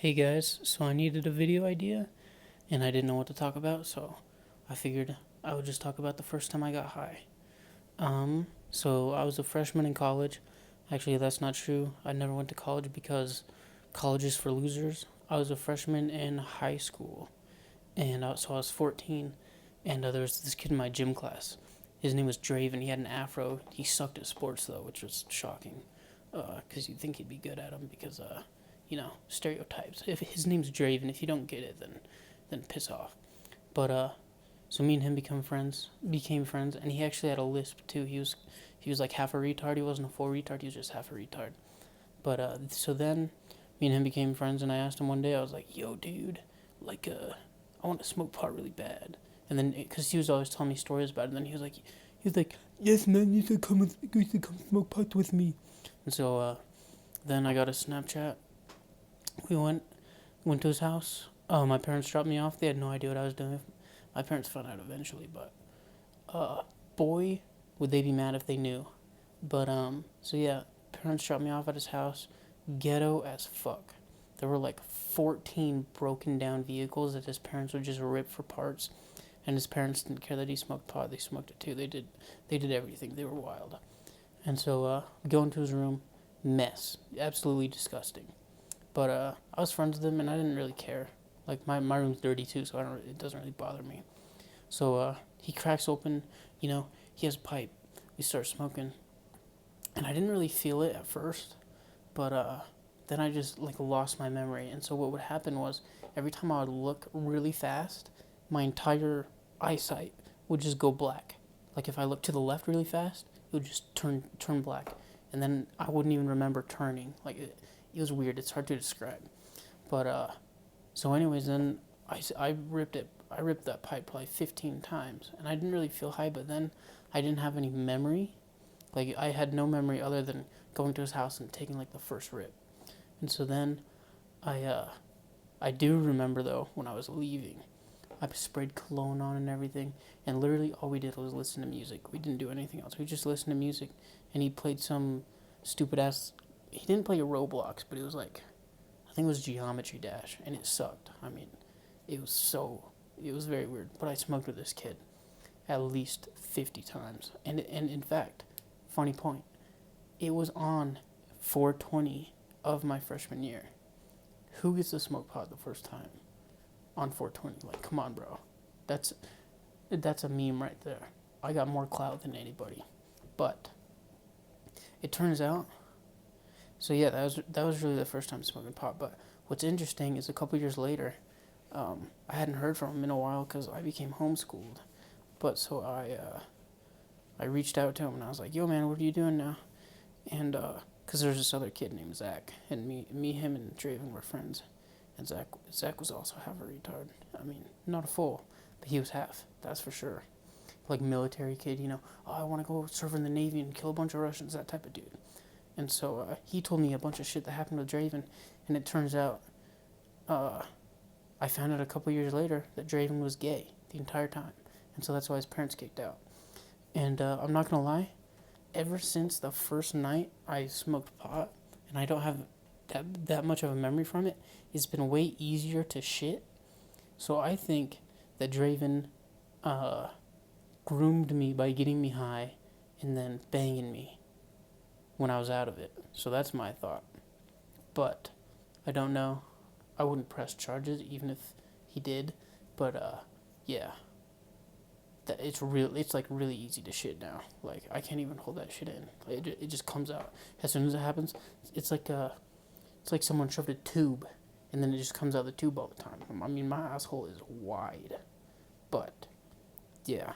Hey guys, so I needed a video idea and I didn't know what to talk about, so I figured I would just talk about the first time I got high. So I was a freshman in college. Actually, that's not true. I never went to college because college is for losers. I was a freshman in high school, and so I was 14, and there was this kid in my gym class. His name was Draven. He had an afro. He sucked at sports though, which was shocking, because you'd think he'd be good at them because stereotypes. If his name's Draven, if you don't get it, then piss off. But so me and him became friends, and he actually had a lisp too. He was like half a retard. He wasn't a full retard. He was just half a retard. But so then me and him became friends, and I asked him one day. I was like, "Yo, dude, I want to smoke pot really bad." And then, because he was always telling me stories about it, and then he was like, "Yes, man, you should come smoke pot with me." And so then I got a Snapchat. We went to his house. My parents dropped me off. They had no idea what I was doing. My parents found out eventually, but boy, would they be mad if they knew. But so yeah, parents dropped me off at his house. Ghetto as fuck. There were like 14 broken down vehicles that his parents would just rip for parts, and his parents didn't care that he smoked pot. They smoked it too. They did everything. They were wild. And so we go into his room, mess, absolutely disgusting. But I was friends with him, and I didn't really care. Like my room's dirty too, so it doesn't really bother me. So he cracks open, he has a pipe. We start smoking, and I didn't really feel it at first, but then I just like lost my memory. And so what would happen was every time I would look really fast, my entire eyesight would just go black. Like if I looked to the left really fast, it would just turn black, and then I wouldn't even remember turning. It was weird. It's hard to describe. But so anyways, then I ripped it. I ripped that pipe probably 15 times, and I didn't really feel high. But then I didn't have any memory. Like I had no memory other than going to his house and taking like the first rip. And so then I do remember though when I was leaving, I sprayed cologne on and everything, and literally all we did was listen to music. We didn't do anything else. We just listened to music, and he played some stupid ass. He didn't play a Roblox, but it was like, I think it was Geometry Dash, and it sucked. I mean, it was very weird. But I smoked with this kid at least 50 times, and in fact, funny point, it was on 420 of my freshman year. Who gets to smoke pot the first time on 420? Like, come on, bro. That's that's a meme right there. I got more clout than anybody. But it turns out, so yeah, that was really the first time smoking pot. But what's interesting is a couple years later, I hadn't heard from him in a while because I became homeschooled. But so I reached out to him and I was like, "Yo, man, what are you doing now?" And because there's this other kid named Zach, and him, and Draven were friends, and Zach was also half a retard. I mean, not a full, but he was half. That's for sure. Like military kid, Oh, I want to go serve in the Navy and kill a bunch of Russians. That type of dude. And so he told me a bunch of shit that happened with Draven, and it turns out I found out a couple years later that Draven was gay the entire time, and so that's why his parents kicked out. And I'm not gonna lie, ever since the first night I smoked pot, and I don't have that much of a memory from it, it's been way easier to shit. So I think that Draven uh, groomed me by getting me high and then banging me when I was out of it. So that's my thought. But I don't know. I wouldn't press charges even if he did. But yeah, it's real. It's like really easy to shit now. Like I can't even hold that shit in. Like, it just comes out as soon as it happens. It's like someone shoved a tube, and then it just comes out the tube all the time. I mean, my asshole is wide, but yeah.